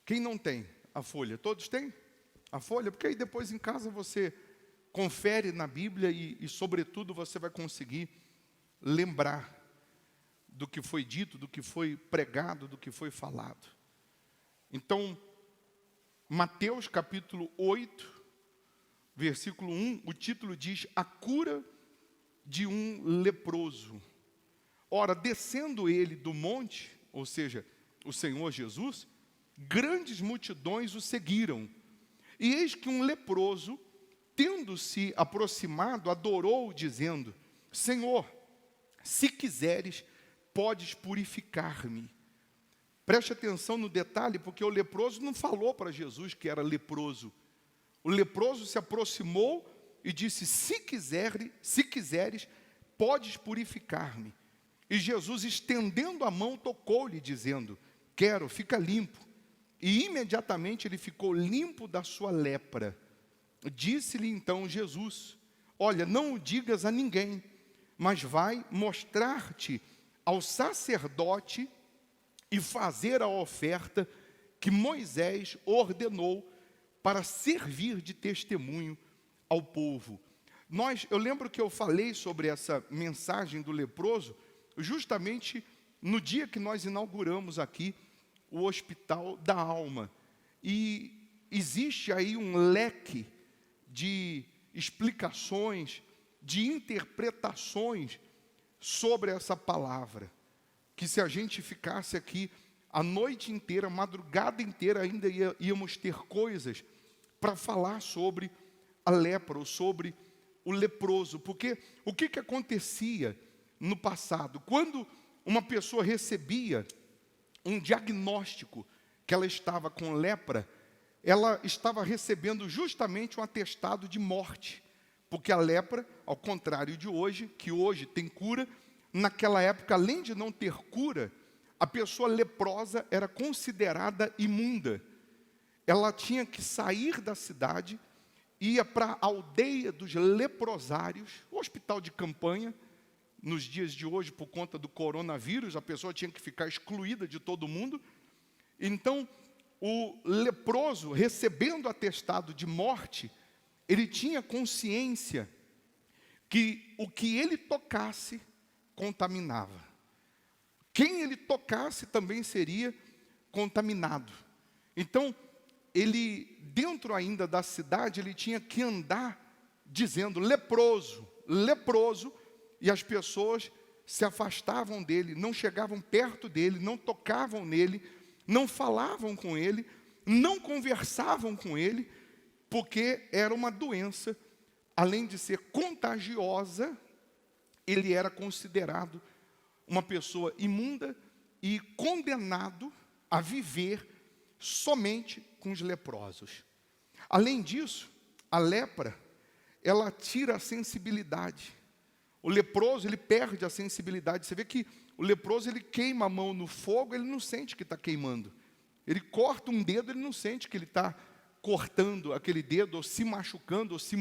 Quem não tem a folha? Todos têm a folha? Porque aí depois em casa você confere na Bíblia e sobretudo, você vai conseguir lembrar do que foi dito, do que foi pregado, do que foi falado. Então, Mateus capítulo 8, versículo 1, o título diz: a cura de um leproso. Ora, descendo ele do monte, ou seja, o Senhor Jesus, grandes multidões o seguiram. E eis que um leproso, tendo-se aproximado, adorou, dizendo: Senhor, se quiseres, podes purificar-me. Preste atenção no detalhe, porque o leproso não falou para Jesus que era leproso. O leproso se aproximou e disse: se quiseres, podes purificar-me. E Jesus, estendendo a mão, tocou-lhe, dizendo: quero, fica limpo. E imediatamente ele ficou limpo da sua lepra. Disse-lhe então Jesus: olha, não o digas a ninguém, mas vai mostrar-te ao sacerdote e fazer a oferta que Moisés ordenou para servir de testemunho ao povo. Eu lembro que eu falei sobre essa mensagem do leproso, justamente no dia que nós inauguramos aqui o Hospital da Alma. E existe aí um leque de explicações, de interpretações sobre essa palavra, que se a gente ficasse aqui a noite inteira, a madrugada inteira, ainda íamos ter coisas para falar sobre a lepra, ou sobre o leproso. Porque o que acontecia no passado? Quando uma pessoa recebia um diagnóstico que ela estava com lepra, ela estava recebendo justamente um atestado de morte. Porque a lepra, ao contrário de hoje, que hoje tem cura, naquela época, além de não ter cura, a pessoa leprosa era considerada imunda. Ela tinha que sair da cidade, ia para a aldeia dos leprosários, o hospital de campanha. Nos dias de hoje, por conta do coronavírus, a pessoa tinha que ficar excluída de todo mundo. Então, o leproso, recebendo atestado de morte, ele tinha consciência que o que ele tocasse contaminava. Quem ele tocasse também seria contaminado. Então, ele, dentro ainda da cidade, ele tinha que andar dizendo: leproso, leproso, e as pessoas se afastavam dele, não chegavam perto dele, não tocavam nele, não falavam com ele, não conversavam com ele, porque era uma doença, além de ser contagiosa, ele era considerado uma pessoa imunda e condenado a viver somente com os leprosos. Além disso, a lepra, ela tira a sensibilidade. O leproso, ele perde a sensibilidade. Você vê que o leproso, ele queima a mão no fogo, ele não sente que está queimando. Ele corta um dedo, ele não sente que ele está cortando aquele dedo, ou se machucando, ou se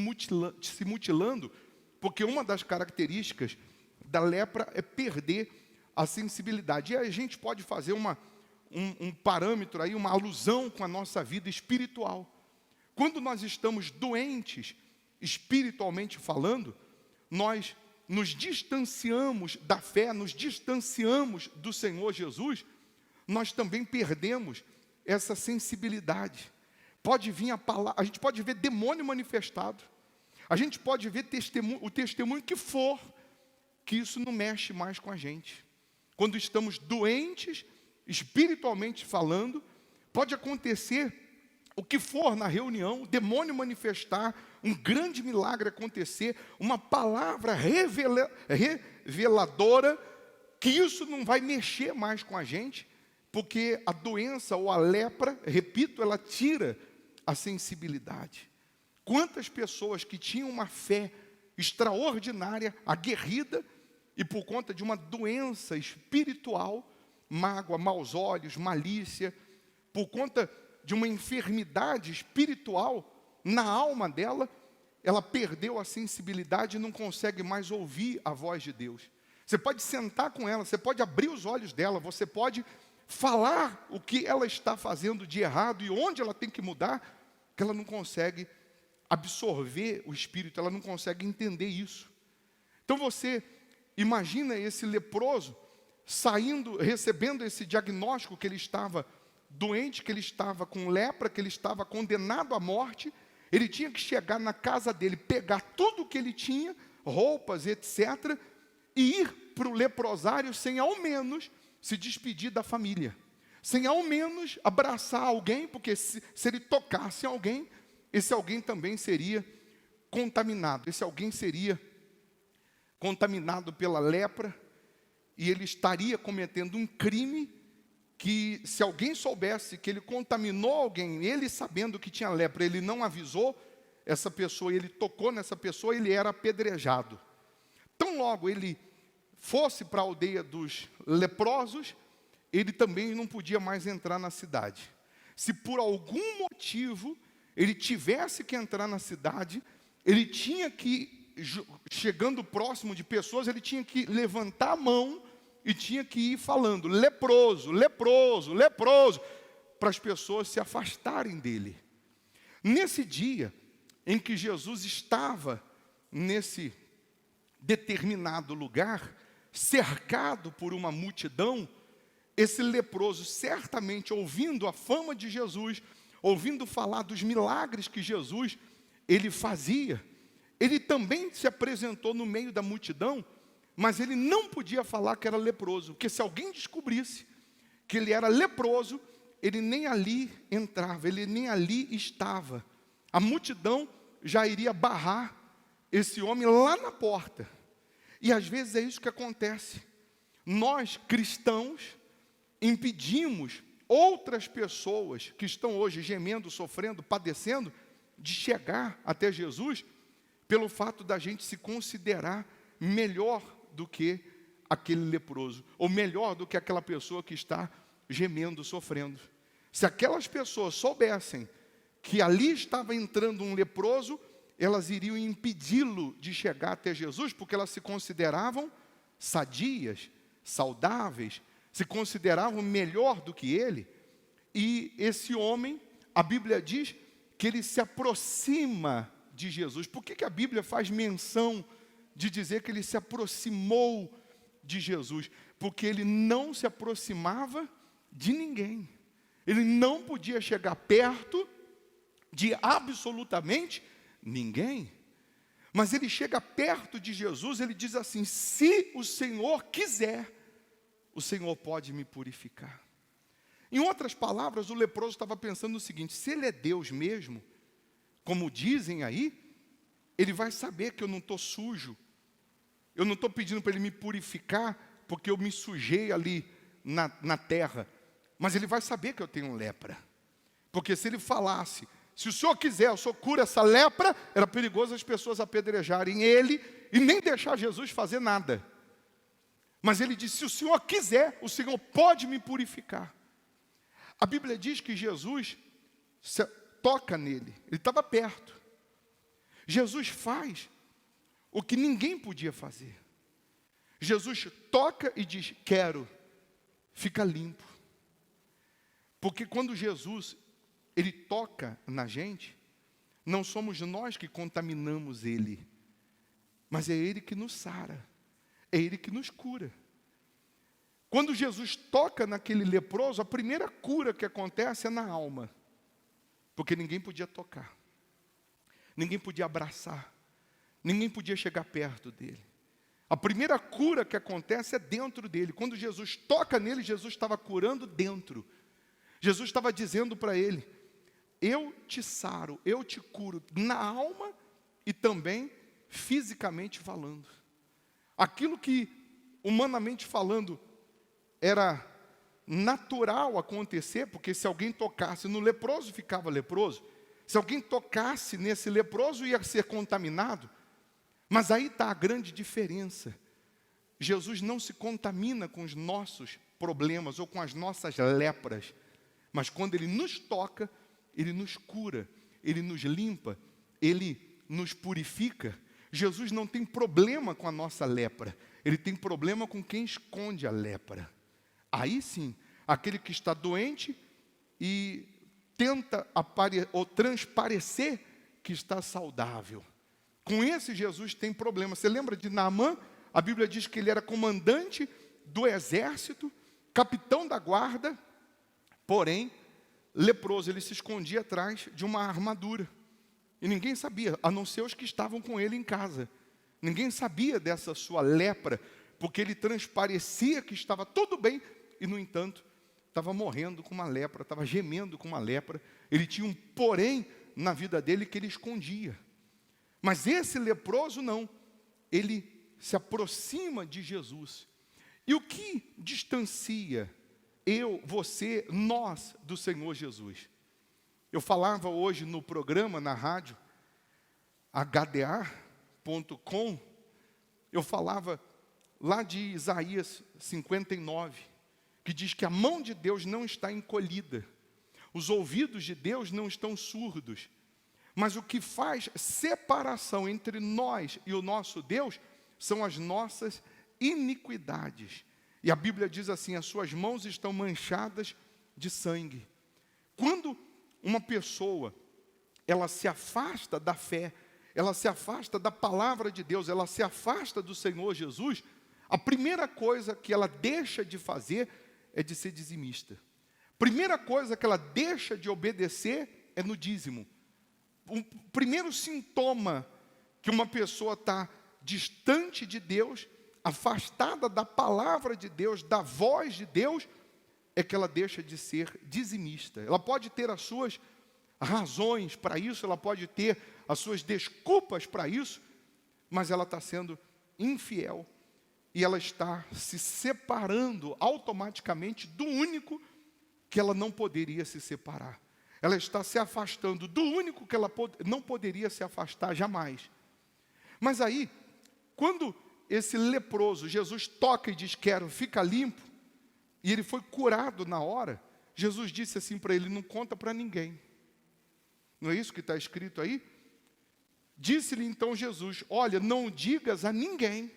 mutilando, porque uma das características da lepra é perder a sensibilidade. E a gente pode fazer um parâmetro aí, uma alusão com a nossa vida espiritual. Quando nós estamos doentes, espiritualmente falando, nós nos distanciamos da fé, nos distanciamos do Senhor Jesus, nós também perdemos essa sensibilidade. Pode vir a palavra, a gente pode ver demônio manifestado, a gente pode ver o testemunho que for, que isso não mexe mais com a gente. Quando estamos doentes, espiritualmente falando, pode acontecer o que for na reunião, o demônio manifestar, um grande milagre acontecer, uma palavra reveladora, que isso não vai mexer mais com a gente, porque a doença ou a lepra, repito, ela tira a sensibilidade. Quantas pessoas que tinham uma fé extraordinária, aguerrida, e por conta de uma doença espiritual, mágoa, maus olhos, malícia, por conta de uma enfermidade espiritual na alma dela, ela perdeu a sensibilidade e não consegue mais ouvir a voz de Deus. Você pode sentar com ela, você pode abrir os olhos dela, você pode falar o que ela está fazendo de errado e onde ela tem que mudar, que ela não consegue absorver o Espírito, ela não consegue entender isso. Então você imagina esse leproso saindo, recebendo esse diagnóstico que ele estava doente, que ele estava com lepra, que ele estava condenado à morte. Ele tinha que chegar na casa dele, pegar tudo o que ele tinha, roupas, etc., e ir para o leprosário sem ao menos se despedir da família, sem ao menos abraçar alguém, porque se ele tocasse em alguém, esse alguém também seria contaminado, esse alguém seria contaminado pela lepra, e ele estaria cometendo um crime que, se alguém soubesse que ele contaminou alguém, ele sabendo que tinha lepra, ele não avisou essa pessoa, ele tocou nessa pessoa, ele era apedrejado. Tão logo ele fosse para a aldeia dos leprosos, ele também não podia mais entrar na cidade. Se por algum motivo ele tivesse que entrar na cidade, ele tinha que, chegando próximo de pessoas, ele tinha que levantar a mão e tinha que ir falando, leproso, leproso, leproso, para as pessoas se afastarem dele. Nesse dia em que Jesus estava nesse determinado lugar, cercado por uma multidão, esse leproso, certamente ouvindo a fama de Jesus, ouvindo falar dos milagres que Jesus ele fazia, ele também se apresentou no meio da multidão, mas ele não podia falar que era leproso, porque se alguém descobrisse que ele era leproso, ele nem ali entrava, ele nem ali estava. A multidão já iria barrar esse homem lá na porta. E às vezes é isso que acontece. Nós, cristãos, impedimos outras pessoas que estão hoje gemendo, sofrendo, padecendo, de chegar até Jesus, pelo fato da gente se considerar melhor do que aquele leproso, ou melhor do que aquela pessoa que está gemendo, sofrendo. Se aquelas pessoas soubessem que ali estava entrando um leproso, elas iriam impedi-lo de chegar até Jesus, porque elas se consideravam sadias, saudáveis, se consideravam melhor do que ele. E esse homem, a Bíblia diz que ele se aproxima de Jesus. Por que a Bíblia faz menção de dizer que ele se aproximou de Jesus? Porque ele não se aproximava de ninguém. Ele não podia chegar perto de absolutamente ninguém. Mas ele chega perto de Jesus, ele diz assim: se o Senhor quiser, o Senhor pode me purificar. Em outras palavras, o leproso estava pensando o seguinte: se ele é Deus mesmo, como dizem aí, ele vai saber que eu não estou sujo. Eu não estou pedindo para ele me purificar, porque eu me sujei ali na terra. Mas ele vai saber que eu tenho lepra. Porque se ele falasse, se o Senhor quiser, o Senhor cura essa lepra, era perigoso as pessoas apedrejarem ele e nem deixar Jesus fazer nada. Mas ele disse: se o Senhor quiser, o Senhor pode me purificar. A Bíblia diz que Jesus toca nele, ele estava perto. Jesus faz o que ninguém podia fazer. Jesus toca e diz: quero, fica limpo. Porque quando Jesus ele toca na gente, não somos nós que contaminamos ele, mas é ele que nos sara, é ele que nos cura. Quando Jesus toca naquele leproso, a primeira cura que acontece é na alma, porque ninguém podia tocar, ninguém podia abraçar, ninguém podia chegar perto dele. A primeira cura que acontece é dentro dele. Quando Jesus toca nele, Jesus estava curando dentro. Jesus estava dizendo para ele: eu te saro, eu te curo na alma e também fisicamente falando. Aquilo que, humanamente falando, era natural acontecer, porque se alguém tocasse no leproso, ficava leproso. Se alguém tocasse nesse leproso, ia ser contaminado. Mas aí está a grande diferença. Jesus não se contamina com os nossos problemas ou com as nossas lepras. Mas quando Ele nos toca, Ele nos cura, Ele nos limpa, Ele nos purifica. Jesus não tem problema com a nossa lepra. Ele tem problema com quem esconde a lepra. Aí sim, aquele que está doente e tenta ou transparecer que está saudável. Com esse Jesus tem problema. Você lembra de Naamã? A Bíblia diz que ele era comandante do exército, capitão da guarda, porém, leproso. Ele se escondia atrás de uma armadura. E ninguém sabia, a não ser os que estavam com ele em casa. Ninguém sabia dessa sua lepra, porque ele transparecia que estava tudo bem, e no entanto, estava morrendo com uma lepra, estava gemendo com uma lepra. Ele tinha um porém na vida dele que ele escondia. Mas esse leproso não, ele se aproxima de Jesus. E o que distancia eu, você, nós do Senhor Jesus? Eu falava hoje no programa, na rádio, hda.com, eu falava lá de Isaías 59, que diz que a mão de Deus não está encolhida, os ouvidos de Deus não estão surdos, mas o que faz separação entre nós e o nosso Deus são as nossas iniquidades. E a Bíblia diz assim: as suas mãos estão manchadas de sangue. Quando uma pessoa, ela se afasta da fé, ela se afasta da palavra de Deus, ela se afasta do Senhor Jesus, a primeira coisa que ela deixa de fazer é de ser dizimista. Primeira coisa que ela deixa de obedecer é no dízimo. O primeiro sintoma que uma pessoa está distante de Deus, afastada da palavra de Deus, da voz de Deus, é que ela deixa de ser dizimista. Ela pode ter as suas razões para isso, ela pode ter as suas desculpas para isso, mas ela está sendo infiel e ela está se separando automaticamente do único que ela não poderia se separar. Ela está se afastando do único que ela não poderia se afastar jamais. Mas aí, quando esse leproso, Jesus toca e diz: quero, fica limpo, e ele foi curado na hora, Jesus disse assim para ele: não conta para ninguém. Não é isso que está escrito aí? Disse-lhe então Jesus: olha, não digas a ninguém,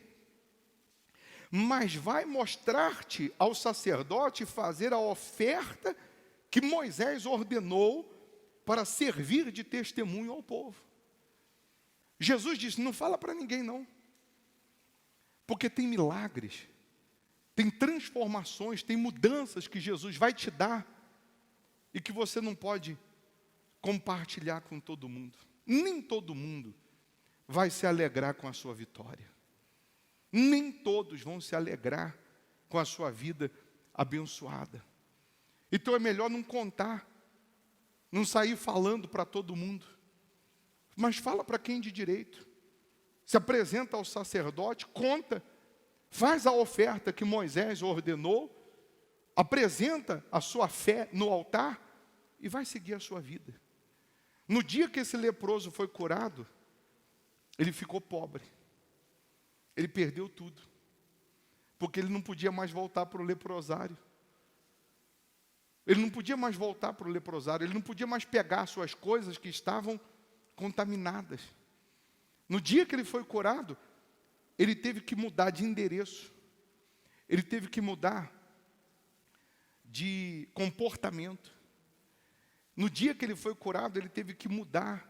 mas vai mostrar-te ao sacerdote e fazer a oferta que Moisés ordenou para servir de testemunho ao povo. Jesus disse: não fala para ninguém não, porque tem milagres, tem transformações, tem mudanças que Jesus vai te dar e que você não pode compartilhar com todo mundo. Nem todo mundo vai se alegrar com a sua vitória. Nem todos vão se alegrar com a sua vida abençoada. Então é melhor não contar, não sair falando para todo mundo, mas fala para quem de direito. Se apresenta ao sacerdote, conta, faz a oferta que Moisés ordenou, apresenta a sua fé no altar e vai seguir a sua vida. No dia que esse leproso foi curado, ele ficou pobre. Ele perdeu tudo, porque ele não podia mais voltar para o leprosário. Ele não podia mais voltar para o leprosário, ele não podia mais pegar suas coisas que estavam contaminadas. No dia que ele foi curado, ele teve que mudar de endereço, ele teve que mudar de comportamento. No dia que ele foi curado, ele teve que mudar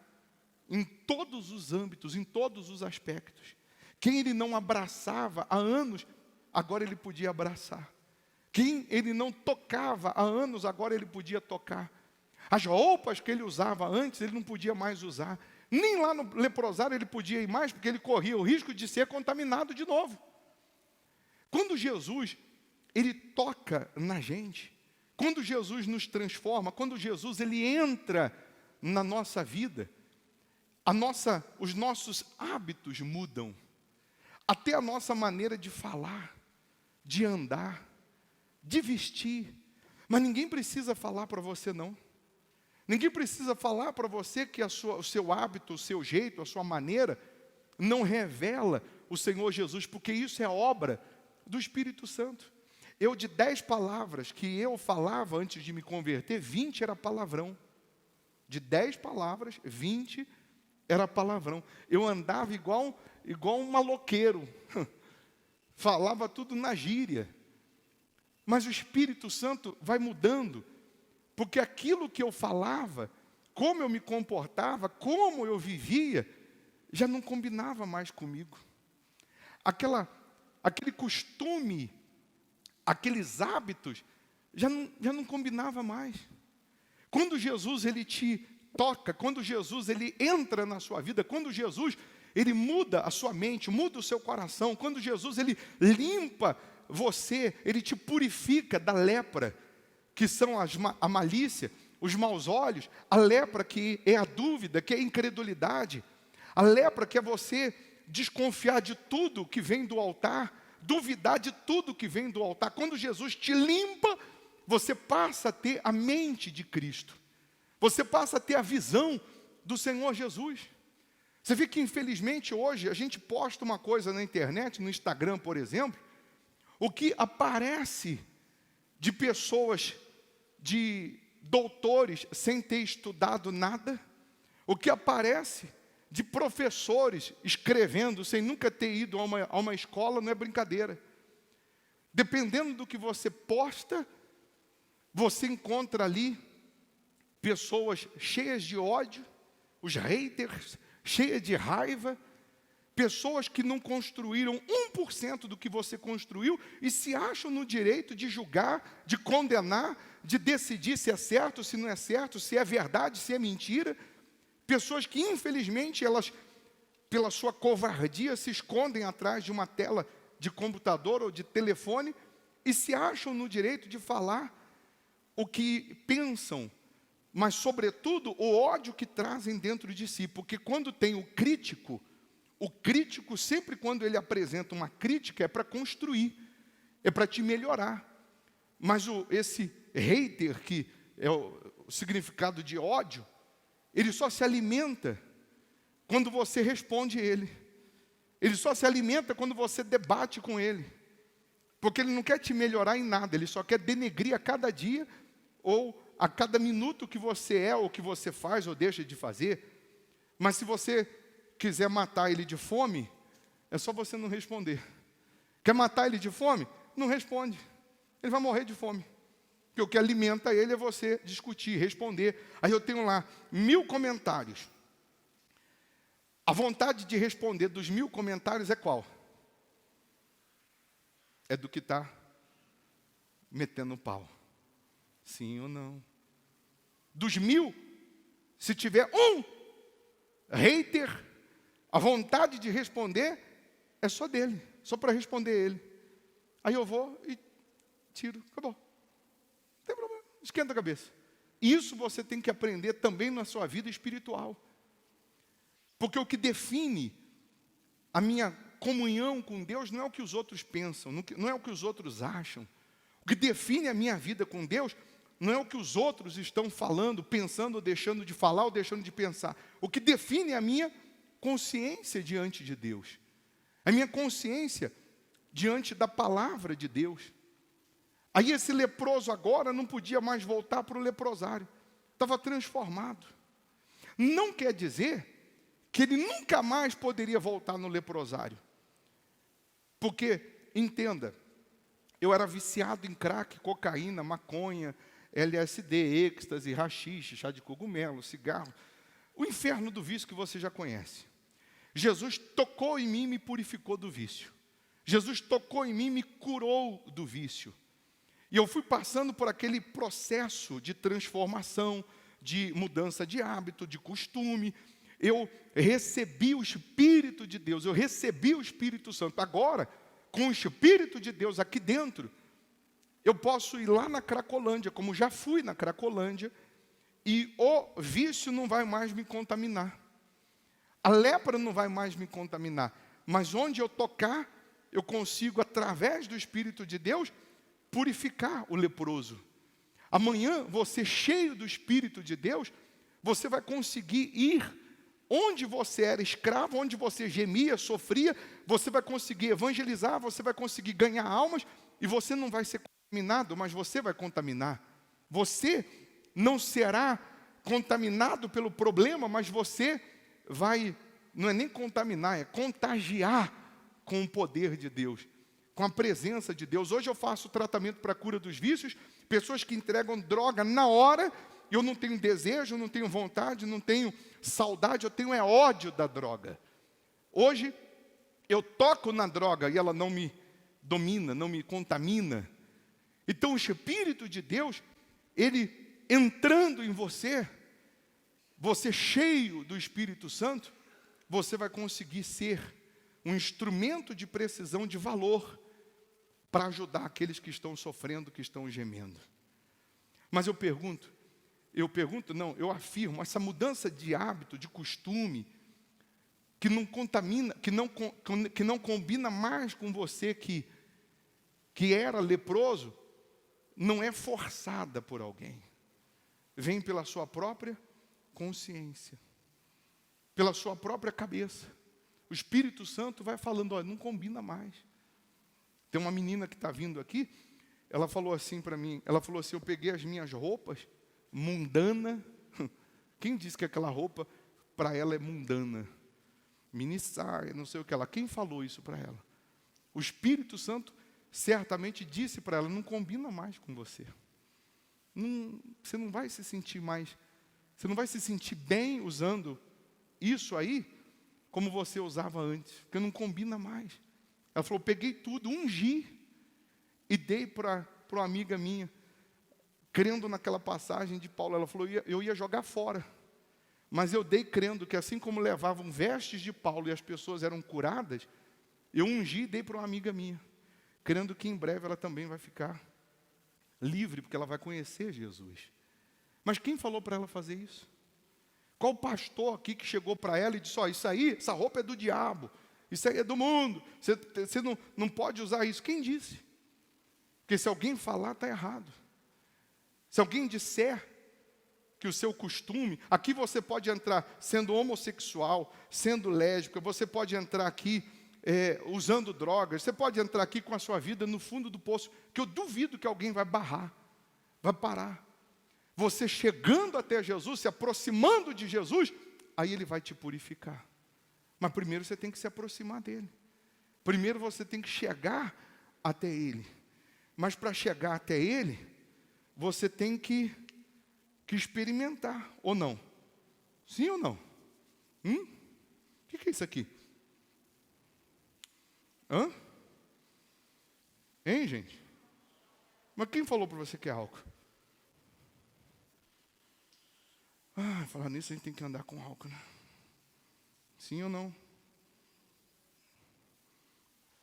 em todos os âmbitos, em todos os aspectos. Quem ele não abraçava há anos, agora ele podia abraçar. Quem ele não tocava há anos, agora ele podia tocar. As roupas que ele usava antes, ele não podia mais usar. Nem lá no leprosário ele podia ir mais, porque ele corria o risco de ser contaminado de novo. Quando Jesus, ele toca na gente, quando Jesus nos transforma, quando Jesus ele entra na nossa vida, os nossos hábitos mudam. Até a nossa maneira de falar, de andar, de vestir. Mas ninguém precisa falar para você não. Ninguém precisa falar para você que o seu hábito, o seu jeito, a sua maneira não revela o Senhor Jesus, porque isso é obra do Espírito Santo. De 10 palavras que eu falava antes de me converter, 20 era palavrão. De 10 palavras, 20 era palavrão. Eu andava igual um maloqueiro. Falava tudo na gíria. mas o Espírito Santo vai mudando, porque aquilo que eu falava, como eu me comportava, como eu vivia, já não combinava mais comigo. Aquele costume, aqueles hábitos, já não combinava mais. Quando Jesus ele te toca, quando Jesus ele entra na sua vida, quando Jesus ele muda a sua mente, muda o seu coração, quando Jesus ele limpa você, ele te purifica da lepra, que são a malícia, os maus olhos, a lepra que é a dúvida, que é a incredulidade, a lepra que é você desconfiar de tudo que vem do altar, duvidar de tudo que vem do altar. Quando Jesus te limpa, você passa a ter a mente de Cristo. Você passa a ter a visão do Senhor Jesus. Você vê que, infelizmente, hoje, a gente posta uma coisa na internet, no Instagram, por exemplo, o que aparece de pessoas, de doutores, sem ter estudado nada, o que aparece de professores escrevendo, sem nunca ter ido a uma escola, não é brincadeira. Dependendo do que você posta, você encontra ali pessoas cheias de ódio, os haters, cheias de raiva, pessoas que não construíram 1% do que você construiu e se acham no direito de julgar, de condenar, de decidir se é certo, se não é certo, se é verdade, se é mentira. Pessoas que, infelizmente, elas, pela sua covardia, se escondem atrás de uma tela de computador ou de telefone e se acham no direito de falar o que pensam, mas, sobretudo, o ódio que trazem dentro de si. Porque quando tem o crítico sempre quando ele apresenta uma crítica é para construir, é para te melhorar. Mas esse hater, que é o significado de ódio, ele só se alimenta quando você responde ele. Ele só se alimenta quando você debate com ele. Porque ele não quer te melhorar em nada, ele só quer denegrir a cada dia ou a cada minuto que você é, ou que você faz ou deixa de fazer. Mas se você quiser matar ele de fome, é só você não responder. Quer matar ele de fome? Não responde. Ele vai morrer de fome. Porque o que alimenta ele é você discutir, responder. Aí eu tenho lá 1000 comentários. A vontade de responder dos 1000 comentários é qual? É do que está metendo o pau. Sim ou não? Dos 1000, se tiver um hater, a vontade de responder é só dele, só para responder ele. Aí eu vou e tiro, acabou. Não tem problema, esquenta a cabeça. Isso você tem que aprender também na sua vida espiritual. Porque o que define a minha comunhão com Deus não é o que os outros pensam, não é o que os outros acham. O que define a minha vida com Deus não é o que os outros estão falando, pensando, ou deixando de falar, ou deixando de pensar. O que define a minha consciência diante de Deus. A minha consciência diante da palavra de Deus. Aí esse leproso agora não podia mais voltar para o leprosário. Estava transformado. Não quer dizer que ele nunca mais poderia voltar no leprosário. Porque, entenda, eu era viciado em crack, cocaína, maconha, LSD, êxtase, haxixe, chá de cogumelo, cigarro. O inferno do vício que você já conhece. Jesus tocou em mim e me purificou do vício. Jesus tocou em mim e me curou do vício. E eu fui passando por aquele processo de transformação, de mudança de hábito, de costume. Eu recebi o Espírito de Deus, eu recebi o Espírito Santo. Agora, com o Espírito de Deus aqui dentro, eu posso ir lá na Cracolândia, como já fui na Cracolândia, e o vício não vai mais me contaminar. A lepra não vai mais me contaminar. Mas onde eu tocar, eu consigo, através do Espírito de Deus, purificar o leproso. Amanhã, você cheio do Espírito de Deus, você vai conseguir ir onde você era escravo, onde você gemia, sofria, você vai conseguir evangelizar, você vai conseguir ganhar almas, e você não vai ser contaminado, mas você vai contaminar. Você não será contaminado pelo problema, mas você vai, não é nem contaminar, é contagiar com o poder de Deus. com a presença de Deus. Hoje eu faço tratamento para a cura dos vícios, pessoas que entregam droga na hora, eu não tenho desejo, não tenho vontade, não tenho saudade, eu tenho ódio da droga. Hoje eu toco na droga e ela não me domina, não me contamina. Então o Espírito de Deus, ele entrando em você, você cheio do Espírito Santo, você vai conseguir ser um instrumento de precisão, de valor, para ajudar aqueles que estão sofrendo, que estão gemendo. Mas eu afirmo, essa mudança de hábito, de costume, que não contamina, que não combina mais com você que era leproso, não é forçada por alguém. Vem pela sua própria consciência, pela sua própria cabeça. O Espírito Santo vai falando, olha, não combina mais. Tem uma menina que está vindo aqui, ela falou assim para mim, ela falou assim, eu peguei as minhas roupas, mundana. Quem disse que aquela roupa para ela é mundana? Mini saia, não sei o que ela. Quem falou isso para ela? O Espírito Santo certamente disse para ela, não combina mais com você. Você não vai se sentir mais, você não vai se sentir bem usando isso aí, como você usava antes, porque não combina mais. Ela falou, peguei tudo, ungi e dei para uma amiga minha, crendo naquela passagem de Paulo. Ela falou, eu ia jogar fora, mas eu dei crendo que assim como levavam vestes de Paulo e as pessoas eram curadas, eu ungi e dei para uma amiga minha, crendo que em breve ela também vai ficar livre, porque ela vai conhecer Jesus. Mas quem falou para ela fazer isso? Qual pastor aqui que chegou para ela e disse, ó, isso aí, essa roupa é do diabo, isso aí é do mundo, você não pode usar isso? Quem disse? Porque se alguém falar, está errado. Se alguém disser que o seu costume, aqui você pode entrar sendo homossexual, sendo lésbica, você pode entrar aqui usando drogas, você pode entrar aqui com a sua vida no fundo do poço, que eu duvido que alguém vai barrar, vai parar. Você chegando até Jesus, se aproximando de Jesus, aí Ele vai te purificar. Mas primeiro você tem que se aproximar dEle. Primeiro você tem que chegar até Ele. Mas para chegar até Ele, você tem que experimentar, ou não? Sim ou não? O que é isso aqui? Hã? Hein, gente? Mas quem falou para você que é álcool? Falar nisso, a gente tem que andar com álcool, né? Sim ou não?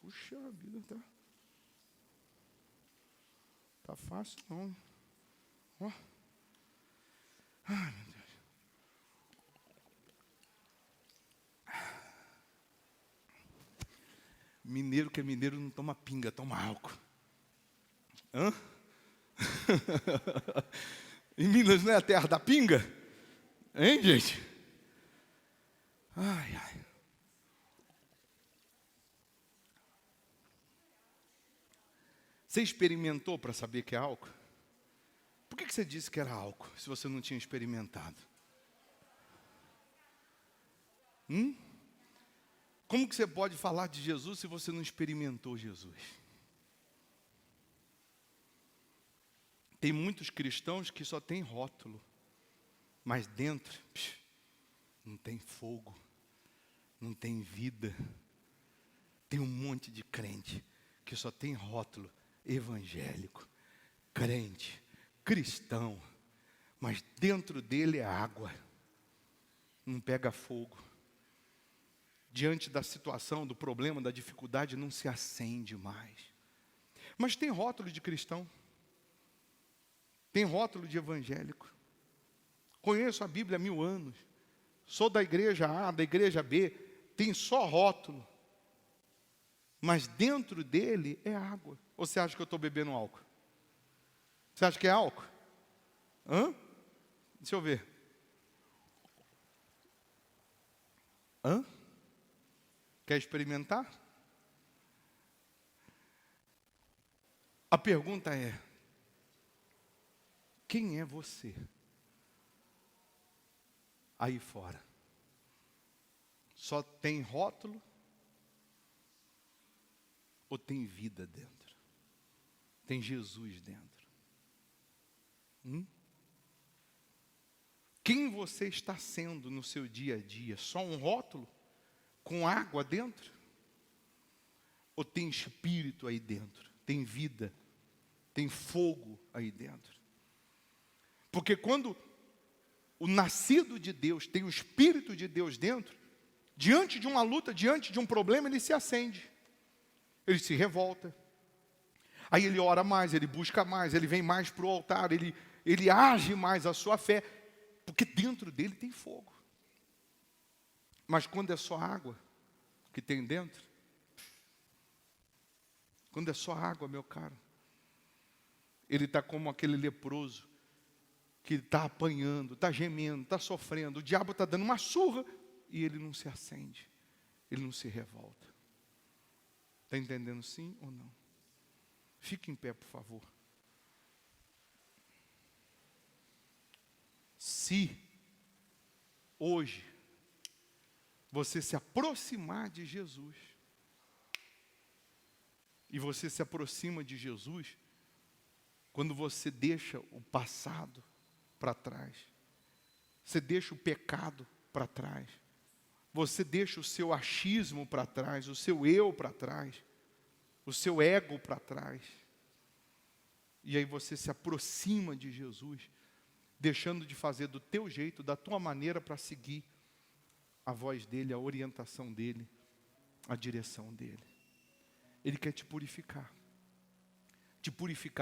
Puxa vida, tá fácil não. Ó. Ai, meu Deus. Mineiro que é mineiro não toma pinga, toma álcool. Hã? Em Minas não é a terra da pinga? Hein, gente? Ai, ai. Você experimentou para saber que é álcool? Por que você disse que era álcool, se você não tinha experimentado? Como que você pode falar de Jesus se você não experimentou Jesus? Tem muitos cristãos que só tem rótulo, mas dentro não tem fogo, não tem vida. Tem um monte de crente que só tem rótulo evangélico, crente, cristão, mas dentro dele é água, não pega fogo. Diante da situação, do problema, da dificuldade, não se acende mais. Mas tem rótulo de cristão, tem rótulo de evangélico. Conheço a Bíblia há 1000 anos, sou da igreja A, da igreja B, tem só rótulo, mas dentro dele é água. Ou você acha que eu estou bebendo álcool? Você acha que é álcool? Hã? Deixa eu ver. Hã? Quer experimentar? A pergunta é: quem é você aí fora? Só tem rótulo? ou tem vida dentro? Tem Jesus dentro? Quem você está sendo no seu dia a dia? Só um rótulo com água dentro? Ou tem espírito aí dentro? Tem vida? Tem fogo aí dentro? Porque quando o nascido de Deus tem o Espírito de Deus dentro, diante de uma luta, diante de um problema, ele se acende. Ele se revolta. Aí ele ora mais, ele busca mais, ele vem mais para o altar, ele age mais a sua fé, porque dentro dele tem fogo. Mas quando é só água que tem dentro, quando é só água, meu caro, ele está como aquele leproso, que está apanhando, está gemendo, está sofrendo, o diabo está dando uma surra, e ele não se acende, ele não se revolta. Está entendendo sim ou não? Fique em pé, por favor. Se hoje você se aproximar de Jesus, e você se aproxima de Jesus quando você deixa o passado para trás, você deixa o pecado para trás, você deixa o seu achismo para trás, o seu eu para trás, o seu ego para trás, e aí você se aproxima de Jesus, deixando de fazer do teu jeito, da tua maneira, para seguir a voz dele, a orientação dele, a direção dele. Ele quer te purificar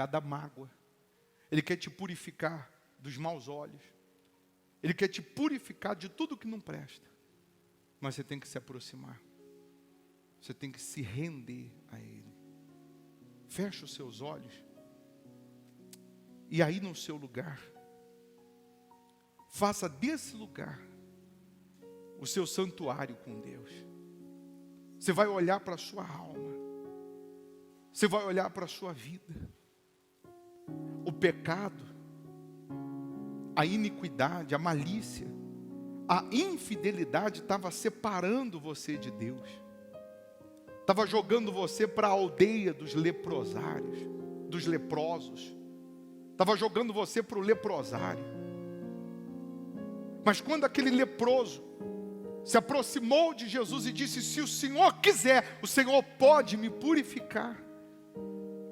da mágoa, ele quer te purificar dos maus olhos, ele quer te purificar de tudo que não presta, mas você tem que se aproximar, você tem que se render a ele. Feche os seus olhos, e aí no seu lugar, faça desse lugar o seu santuário com Deus. Você vai olhar para a sua alma, você vai olhar para a sua vida. O pecado, a iniquidade, a malícia, a infidelidade estava separando você de Deus. Estava jogando você para a aldeia dos leprosários, dos leprosos. Estava jogando você para o leprosário. Mas quando aquele leproso se aproximou de Jesus e disse: se o Senhor quiser, o Senhor pode me purificar.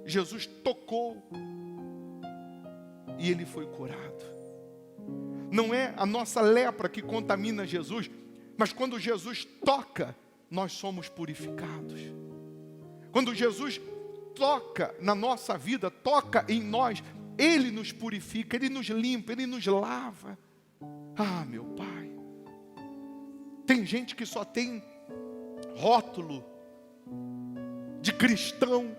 Jesus tocou e ele foi curado. Não é a nossa lepra que contamina Jesus, mas quando Jesus toca, nós somos purificados. Quando Jesus toca na nossa vida, toca em nós, ele nos purifica, ele nos limpa, ele nos lava. Ah, meu Pai, tem gente que só tem rótulo de cristão,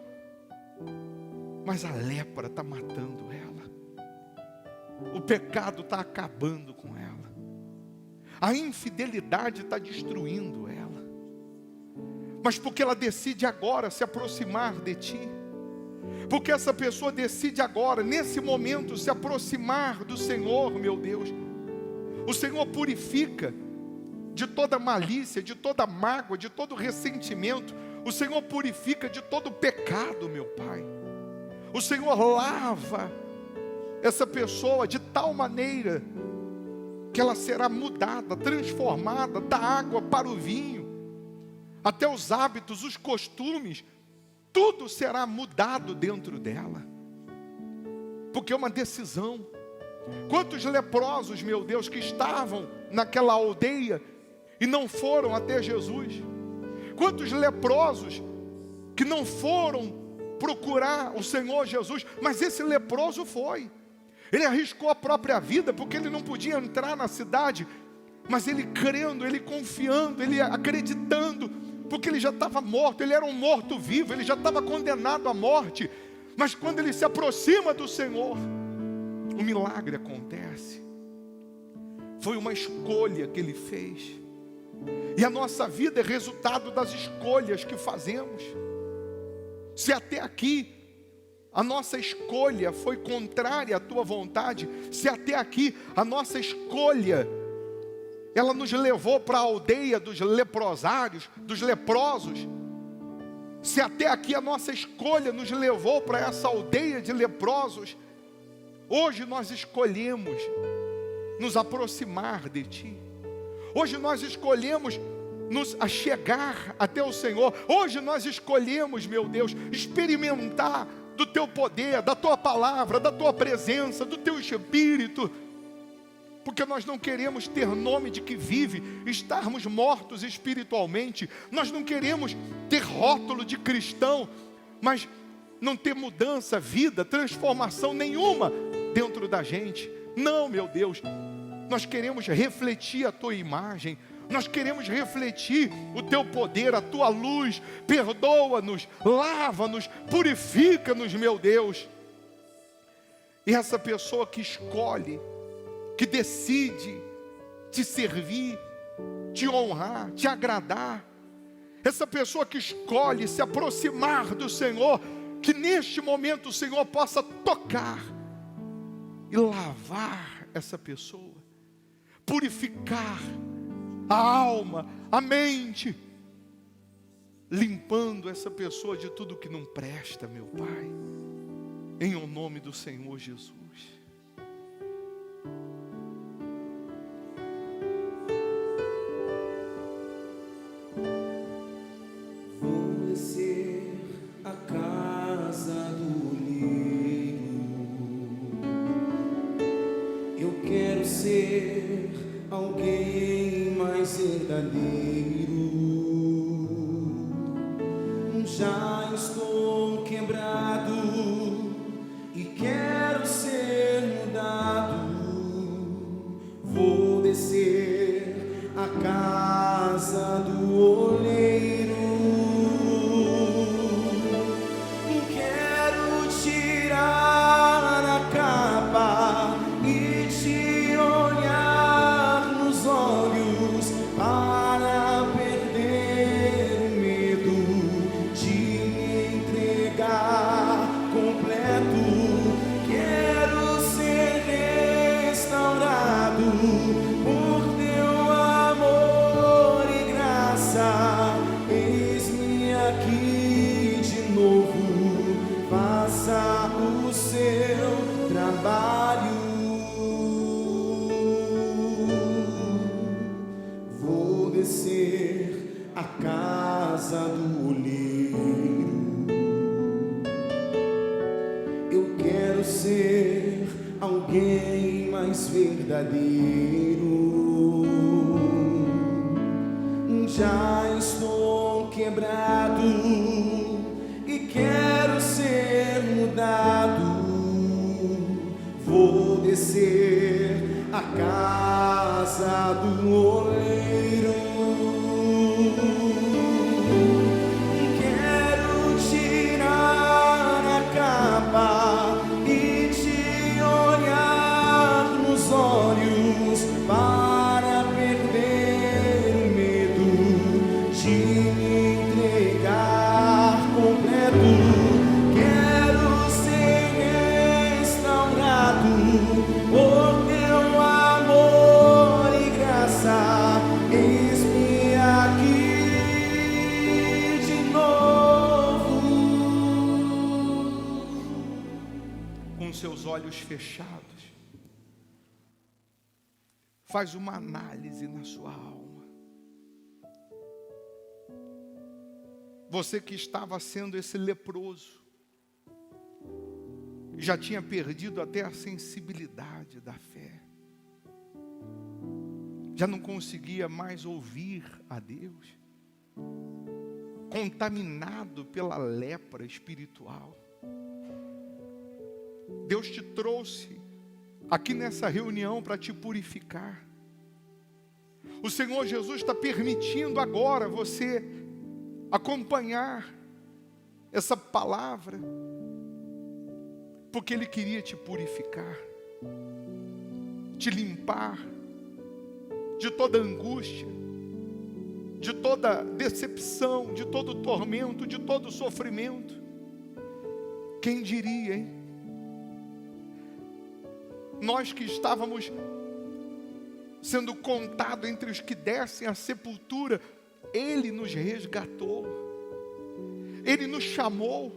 mas a lepra está matando ela, o pecado está acabando com ela, a infidelidade está destruindo ela, mas porque ela decide agora se aproximar de ti, porque essa pessoa decide agora, nesse momento, se aproximar do Senhor, meu Deus, o Senhor purifica de toda malícia, de toda mágoa, de todo ressentimento, o Senhor purifica de todo pecado, meu Pai. O Senhor lava essa pessoa de tal maneira que ela será mudada, transformada da água para o vinho, até os hábitos, os costumes, tudo será mudado dentro dela, porque é uma decisão. Quantos leprosos, meu Deus, que estavam naquela aldeia e não foram até Jesus? Quantos leprosos que não foram procurar o Senhor Jesus? Mas esse leproso foi. Ele arriscou a própria vida, porque ele não podia entrar na cidade, mas ele crendo, ele confiando, ele acreditando, porque ele já estava morto, ele era um morto-vivo, ele já estava condenado à morte. Mas quando ele se aproxima do Senhor, o milagre acontece. Foi uma escolha que ele fez, e a nossa vida é resultado das escolhas que fazemos. Se até aqui a nossa escolha foi contrária à tua vontade, se até aqui a nossa escolha, ela nos levou para a aldeia dos leprosários, dos leprosos, Se até aqui a nossa escolha nos levou para essa aldeia de leprosos, hoje nós escolhemos nos aproximar de Ti. Hoje nós escolhemos nos achegar até o Senhor. Hoje nós escolhemos, meu Deus, experimentar do Teu poder, da Tua palavra, da Tua presença, do Teu Espírito. Porque nós não queremos ter nome de que vive, estarmos mortos espiritualmente. Nós não queremos ter rótulo de cristão, mas não ter mudança, vida, transformação nenhuma dentro da gente. Não, meu Deus, nós queremos refletir a Tua imagem. Nós queremos refletir o Teu poder, a Tua luz. Perdoa-nos, lava-nos, purifica-nos, meu Deus. E essa pessoa que escolhe, que decide te servir, te honrar, te agradar, essa pessoa que escolhe se aproximar do Senhor, que neste momento o Senhor possa tocar e lavar essa pessoa, purificar a alma, a mente, limpando essa pessoa de tudo que não presta, meu Pai, em o nome do Senhor Jesus. Vou descer a casa do olheiro. Eu quero ser alguém mais verdadeiro. Já estou quebrado e quero ser mudado. Vou descer a casa do olheiro. Quero tirar a capa e te olhar nos olhos para perder o medo de me entregar completo. Quero ser restaurado por Teu amor e graça. Eis-me aqui de novo, faça o Seu trabalho. Vou descer a casa do olheiro. Eu quero ser alguém mais verdadeiro. Já estou quebrado e quero ser mudado. Vou descer a casa do olheiro. Quero tirar a capa e te olhar nos olhos para perder o medo de me entregar completo. Quero ser restaurado por Teu amor e graça. Eis-me aqui de novo. Com seus olhos fechados, faz uma análise na sua alma. Você que estava sendo esse leproso, já tinha perdido até a sensibilidade da fé, já não conseguia mais ouvir a Deus, contaminado pela lepra espiritual. Deus te trouxe aqui nessa reunião para te purificar. O Senhor Jesus está permitindo agora você acompanhar essa palavra, porque Ele queria te purificar, te limpar de toda angústia, de toda decepção, de todo tormento, de todo sofrimento. Quem diria, hein? Nós que estávamos sendo contados entre os que descem à sepultura, Ele nos resgatou. Ele nos chamou.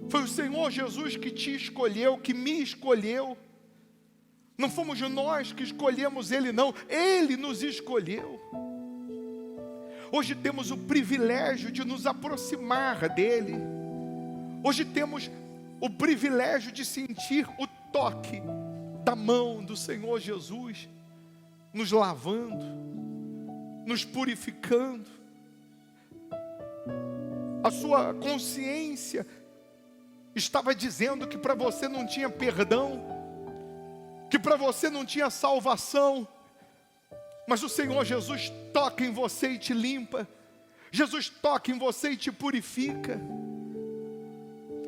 Foi o Senhor Jesus que te escolheu, que me escolheu. Não fomos nós que escolhemos Ele, não. Ele nos escolheu. Hoje temos o privilégio de nos aproximar dEle. Hoje temos o privilégio de sentir o toque da mão do Senhor Jesus, nos lavando, nos purificando. A sua consciência estava dizendo que para você não tinha perdão, que para você não tinha salvação, mas o Senhor Jesus toca em você e te limpa. Jesus toca em você e te purifica.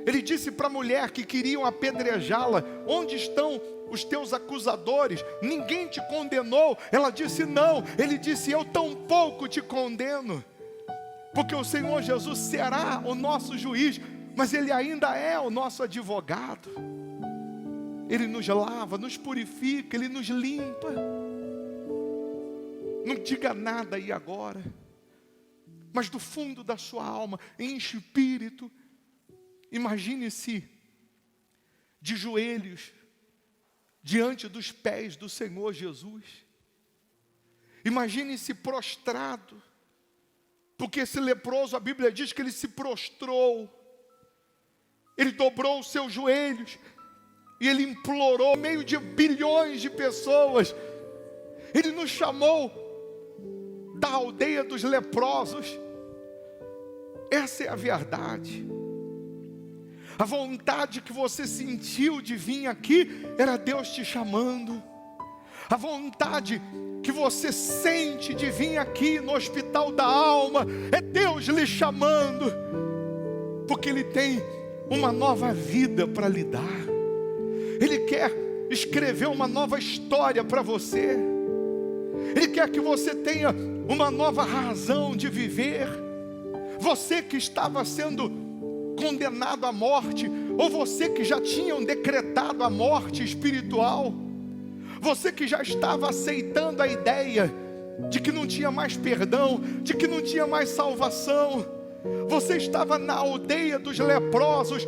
Ele disse para a mulher que queriam apedrejá-la: onde estão os teus acusadores? Ninguém te condenou? Ela disse: não. Ele disse: eu tampouco te condeno. Porque o Senhor Jesus será o nosso juiz, mas Ele ainda é o nosso advogado. Ele nos lava, nos purifica, Ele nos limpa. Não diga nada aí agora, mas do fundo da sua alma, em espírito, imagine-se de joelhos diante dos pés do Senhor Jesus. Imagine-se prostrado, porque esse leproso, a Bíblia diz que ele se prostrou, ele dobrou os seus joelhos e ele implorou, no meio de bilhões de pessoas. Ele nos chamou da aldeia dos leprosos. Essa é a verdade. A vontade que você sentiu de vir aqui era Deus te chamando. A vontade que você sente de vir aqui no hospital da alma é Deus lhe chamando, porque Ele tem uma nova vida para lhe dar. Ele quer escrever uma nova história para você. Ele quer que você tenha uma nova razão de viver. Você que estava sendo condenado à morte, ou você que já tinham decretado a morte espiritual, você que já estava aceitando a ideia de que não tinha mais perdão, de que não tinha mais salvação, você estava na aldeia dos leprosos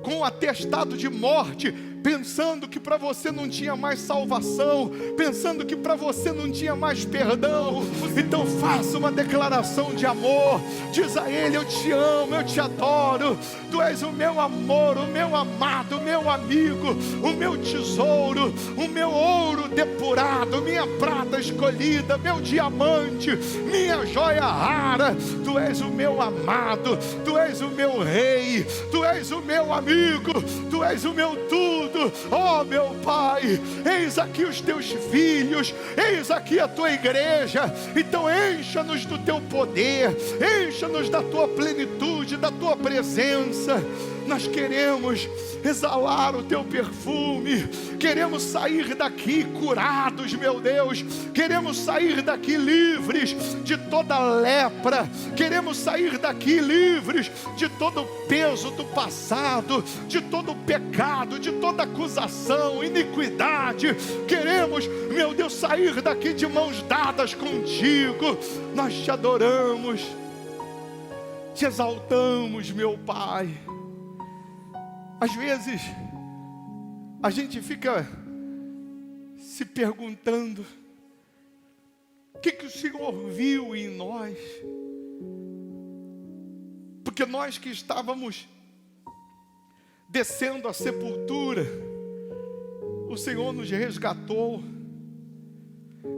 com um atestado de morte, pensando que para você não tinha mais salvação, pensando que para você não tinha mais perdão. Então faça uma declaração de amor, diz a Ele: eu te amo, eu te adoro, Tu és o meu amor, o meu amado, o meu amigo, o meu tesouro, o meu ouro depurado, minha prata escolhida, meu diamante, minha joia rara. Tu és o meu amado, Tu és o meu rei, Tu és o meu amigo, Tu és o meu tudo. Oh meu Pai, eis aqui os Teus filhos, eis aqui a Tua igreja. Então encha-nos do Teu poder, encha-nos da Tua plenitude, da Tua presença. Nós queremos exalar o Teu perfume, queremos sair daqui curados, meu Deus, queremos sair daqui livres de toda lepra, queremos sair daqui livres de todo o peso do passado, de todo o pecado, de toda acusação, iniquidade. Queremos, meu Deus, sair daqui de mãos dadas contigo. Nós Te adoramos, Te exaltamos, meu Pai. Às vezes, a gente fica se perguntando: o que o Senhor viu em nós? Porque nós que estávamos descendo a sepultura, o Senhor nos resgatou.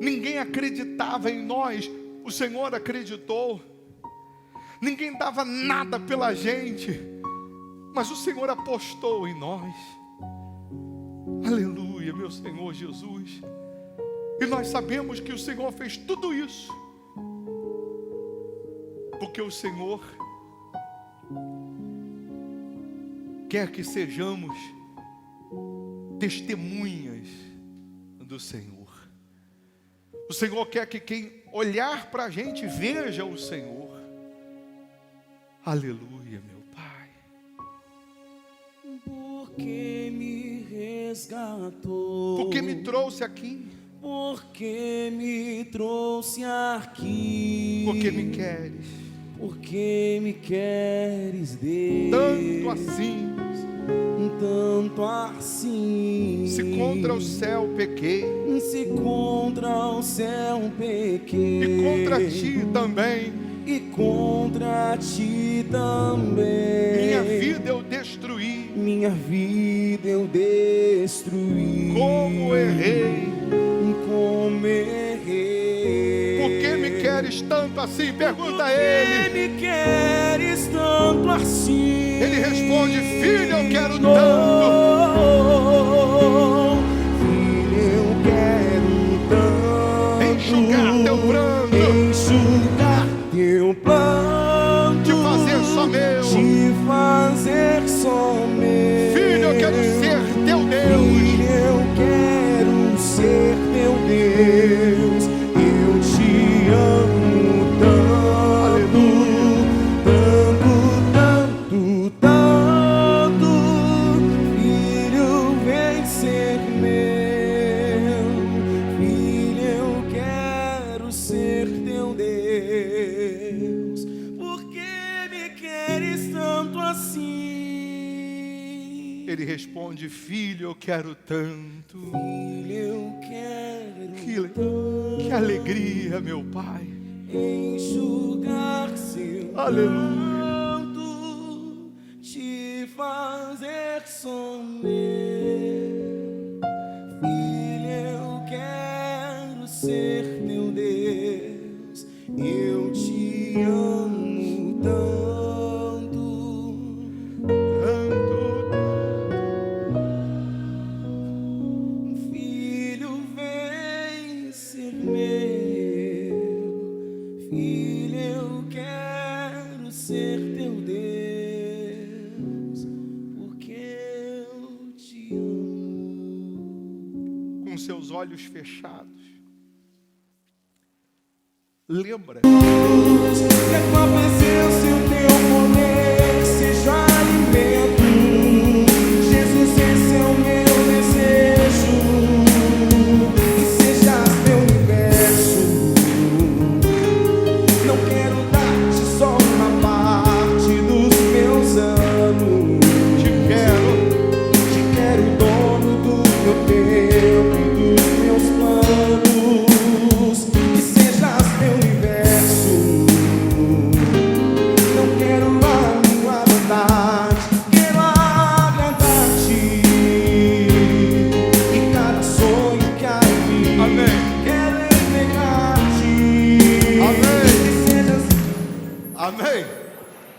Ninguém acreditava em nós, o Senhor acreditou. Ninguém dava nada pela gente, mas o Senhor apostou em nós. Aleluia, meu Senhor Jesus. E nós sabemos que o Senhor fez tudo isso porque o Senhor quer que sejamos testemunhas do Senhor. O Senhor quer que quem olhar para a gente veja o Senhor. Aleluia, meu Pai. Porque me resgatou, Porque me trouxe aqui, porque me trouxe aqui, porque me queres, Porque me queres, Deus, tanto assim, se contra o céu pequei, se contra o céu pequei, e contra ti também, e contra ti também, minha vida eu destruí, minha vida eu destruí, como errei, como errei. por que me queres tanto assim? Pergunta a Por ele. que me queres tanto assim? Ele responde: filho, eu quero tanto. Filho, eu quero tanto Enxugar teu pranto, enxugar teu pranto, te fazer só meu. te fazer só meu. Filho, eu quero ser teu Deus. Filho, eu quero ser teu Deus. Eu te amo tanto, tanto, tanto, tanto. Filho, vem ser meu. Filho, eu quero ser teu Deus. Por que me queres tanto assim? Ele responde: filho, eu quero tanto. Filho, eu quero Que alegria, meu Pai. enxugar seu Aleluia. pranto, te fazer só meu. Filho, eu quero ser teu Deus. Eu te amo tanto. Filho, vem ser meu. Filho, eu quero ser teu Deus, porque eu te amo. Com seus olhos fechados, lembra Que a tua presença